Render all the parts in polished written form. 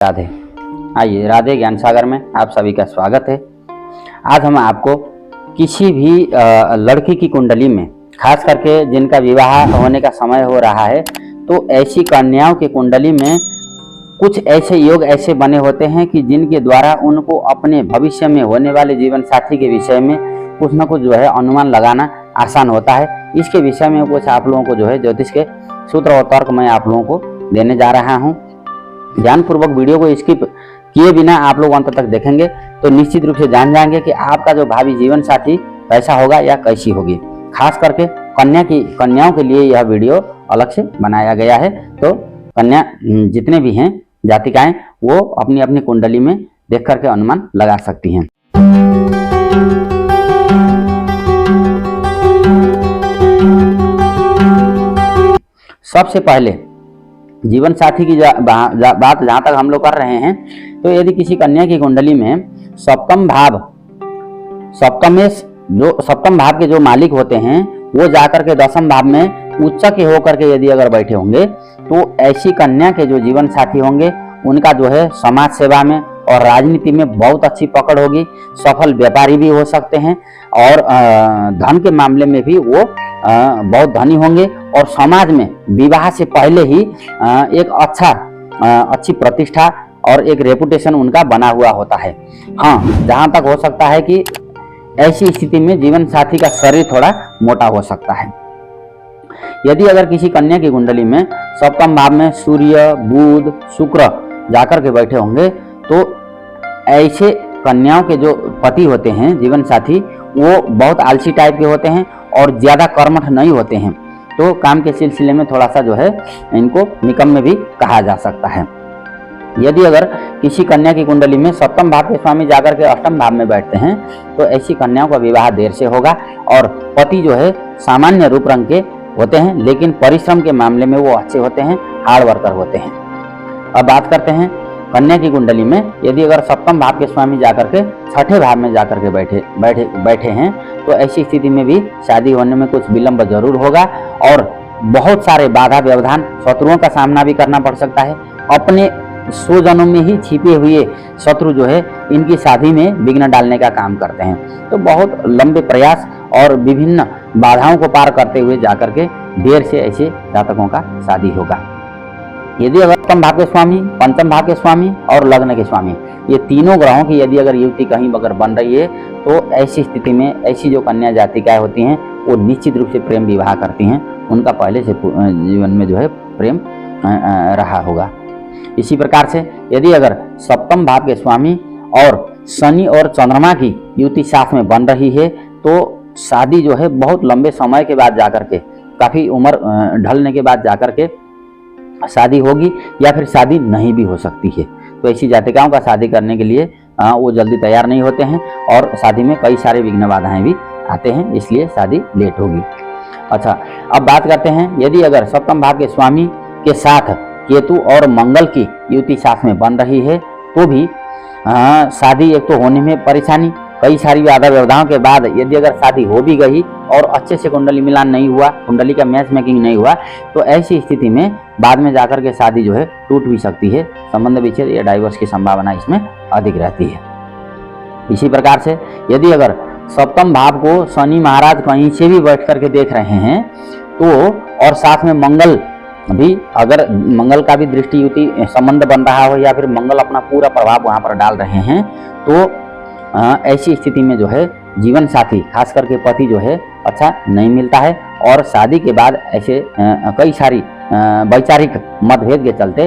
राधे। आइए राधे ज्ञान सागर में आप सभी का स्वागत है। आज हम आपको किसी भी लड़की की कुंडली में, खास करके जिनका विवाह होने का समय हो रहा है, तो ऐसी कन्याओं की कुंडली में कुछ ऐसे योग ऐसे बने होते हैं कि जिनके द्वारा उनको अपने भविष्य में होने वाले जीवन साथी के विषय में कुछ न कुछ अनुमान लगाना आसान होता है। इसके विषय में कुछ आप लोगों को ज्योतिष के सूत्र और तर्क मैं आप लोगों को देने जा रहा हूँ। ध्यानपूर्वक वीडियो को स्किप किए बिना आप लोग अंत तक देखेंगे तो निश्चित रूप से जान जाएंगे कि आपका जो भावी जीवन साथी कैसा होगा या कैसी होगी। खास करके कन्याओं के लिए यह वीडियो अलग से बनाया गया है। तो कन्या जितने भी हैं जातिकाएं, वो अपनी अपनी कुंडली में देख करके अनुमान लगा सकती हैं। सबसे पहले जीवन साथी की बात जहां तक हम लोग कर रहे हैं, तो यदि किसी कन्या की कुंडली में सप्तम भाव के जो मालिक होते हैं वो जाकर के दसम भाव में उच्च के होकर के यदि अगर बैठे होंगे, तो ऐसी कन्या के जो जीवन साथी होंगे उनका समाज सेवा में और राजनीति में बहुत अच्छी पकड़ होगी। सफल व्यापारी भी हो सकते हैं और धन के मामले में भी वो बहुत धनी होंगे और समाज में विवाह से पहले ही एक अच्छी प्रतिष्ठा और एक रेपुटेशन उनका बना हुआ होता है। हाँ, जहाँ तक हो सकता है कि ऐसी स्थिति में जीवन साथी का शरीर थोड़ा मोटा हो सकता है। यदि अगर किसी कन्या की कुंडली में सप्तम भाव में सूर्य, बुध, शुक्र जाकर के बैठे होंगे, तो ऐसे कन्याओं के जो पति होते हैं जीवन साथी, वो बहुत आलसी टाइप के होते हैं और ज्यादा कर्मठ नहीं होते हैं। तो काम के सिलसिले में थोड़ा सा इनको निकम्मे भी कहा जा सकता है। यदि अगर किसी कन्या की कुंडली में सप्तम भाव के स्वामी जाकर के अष्टम भाव में बैठते हैं, तो ऐसी कन्याओं का विवाह देर से होगा और पति सामान्य रूप रंग के होते हैं, लेकिन परिश्रम के मामले में वो अच्छे होते हैं, हार्ड वर्कर होते हैं। अब बात करते हैं कन्या की कुंडली में यदि अगर सप्तम भाव के स्वामी जाकर के छठे भाव में जाकर के बैठे हैं, तो ऐसी स्थिति में भी शादी होने में कुछ विलंब जरूर होगा और बहुत सारे बाधा व्यवधान, शत्रुओं का सामना भी करना पड़ सकता है। अपने स्वजनों में ही छिपे हुए शत्रु इनकी शादी में विघ्न डालने का काम करते हैं। तो बहुत लंबे प्रयास और विभिन्न बाधाओं को पार करते हुए जाकर के देर से ऐसे जातकों का शादी होगा। यदि अगर सप्तम भाव के स्वामी, पंचम भाव के स्वामी और लग्न के स्वामी, ये तीनों ग्रहों की यदि अगर युति कहीं अगर बन रही है, तो ऐसी स्थिति में ऐसी जो कन्या जातिकाएं होती हैं वो निश्चित रूप से प्रेम विवाह करती हैं। उनका पहले से जीवन में प्रेम रहा होगा। इसी प्रकार से यदि अगर सप्तम भाव के स्वामी और शनि और चंद्रमा की युति साथ में बन रही है, तो शादी बहुत लंबे समय के बाद जाकर के, काफी उम्र ढलने के बाद जाकर के शादी होगी या फिर शादी नहीं भी हो सकती है। तो ऐसी जातिकाओं का शादी करने के लिए वो जल्दी तैयार नहीं होते हैं और शादी में कई सारे विघ्न बाधाएं भी आते हैं, इसलिए शादी लेट होगी। अच्छा, अब बात करते हैं यदि अगर सप्तम भाव के स्वामी के साथ केतु और मंगल की युति साथ में बन रही है, तो भी शादी एक तो होने में परेशानी, कई सारी बाधा व्यवधाओं के बाद यदि अगर शादी हो भी गई और अच्छे से कुंडली मिलान नहीं हुआ, कुंडली का मैच मेकिंग नहीं हुआ, तो ऐसी स्थिति में बाद में जाकर के शादी टूट भी सकती है। संबंध विच्छेद या डाइवोर्स की संभावना इसमें अधिक रहती है। इसी प्रकार से यदि अगर सप्तम भाव को शनि महाराज कहीं से भी बैठ करके देख रहे हैं, तो और साथ में मंगल भी, अगर मंगल का भी दृष्टि युति संबंध बन रहा हो या फिर मंगल अपना पूरा प्रभाव वहां पर डाल रहे हैं, तो ऐसी स्थिति में जीवन साथी खास करके पति अच्छा नहीं मिलता है और शादी के बाद ऐसे कई सारी वैचारिक मतभेद के चलते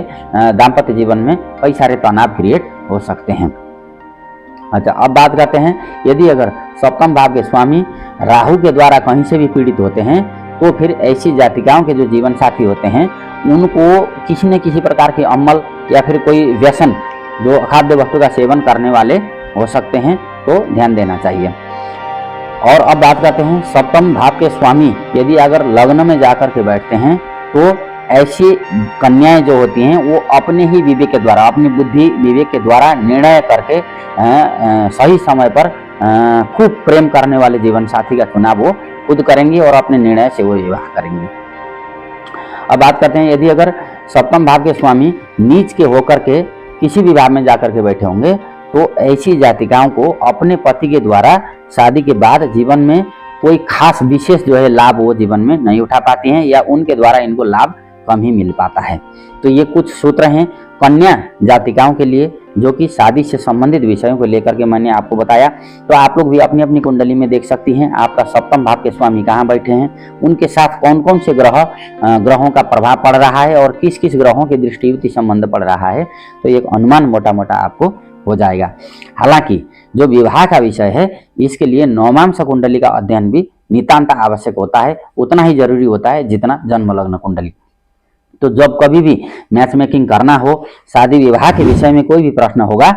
दाम्पत्य जीवन में कई सारे तनाव क्रिएट हो सकते हैं। अच्छा, अब बात करते हैं यदि अगर सप्तम भाव के स्वामी राहु के द्वारा कहीं से भी पीड़ित होते हैं, तो फिर ऐसी जातिकाओं के जो जीवन साथी होते हैं उनको किसी न किसी प्रकार के अम्ल या फिर कोई व्यसन, जो खाद्य वस्तु का सेवन करने वाले हो सकते हैं, तो ध्यान देना चाहिए। और अब बात करते हैं सप्तम भाव के स्वामी यदि अगर लग्न में जाकर के बैठते हैं, तो ऐसी कन्याएं जो होती हैं वो अपने ही विवेक के द्वारा, अपनी बुद्धि विवेक के द्वारा निर्णय करके सही समय पर खूब प्रेम करने वाले जीवन साथी का चुनाव वो खुद करेंगी और अपने निर्णय से वो विवाह करेंगी। अब बात करते हैं यदि अगर सप्तम भाव के स्वामी नीच के होकर के किसी भी भाव में जाकर के बैठे होंगे तो ऐसी जातिकाओं को अपने पति के द्वारा शादी के बाद जीवन में कोई खास विशेष जो है लाभ वो जीवन में नहीं उठा पाती हैं, या उनके द्वारा इनको लाभ कम ही मिल पाता है। तो ये कुछ सूत्र हैं कन्या जातिकाओं के लिए, जो कि शादी से संबंधित विषयों को लेकर के मैंने आपको बताया। तो आप लोग भी अपनी अपनी कुंडली में देख सकती हैं आपका सप्तम भाव के स्वामी कहाँ बैठे हैं, उनके साथ कौन कौन से ग्रहों का प्रभाव पड़ रहा है और किस किस ग्रहों की दृष्टि संबंध पड़ रहा है। तो एक अनुमान मोटा मोटा आपको हो जाएगा। हालांकि जो विवाह का विषय है इसके लिए नवमांश कुंडली का अध्ययन भी नितांत आवश्यक होता है, उतना ही जरूरी होता है जितना जन्म लग्न कुंडली। तो जब कभी भी मैच मेकिंग करना हो, शादी विवाह के विषय में कोई भी प्रश्न होगा,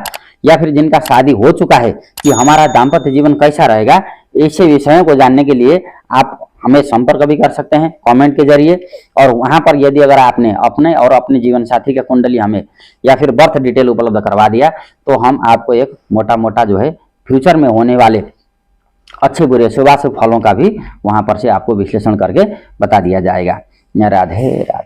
या फिर जिनका शादी हो चुका है कि हमारा दाम्पत्य जीवन कैसा रहेगा, ऐसे विषयों को जानने के लिए आप हमें संपर्क भी कर सकते हैं कमेंट के जरिए। और वहां पर यदि अगर आपने अपने और अपने जीवन साथी का कुंडली हमें या फिर बर्थ डिटेल उपलब्ध करवा दिया तो हम आपको एक मोटा मोटा जो है फ्यूचर में होने वाले अच्छे बुरे शुभाशुभ फलों का भी वहां पर से आपको विश्लेषण करके बता दिया जाएगा। राधे राधे।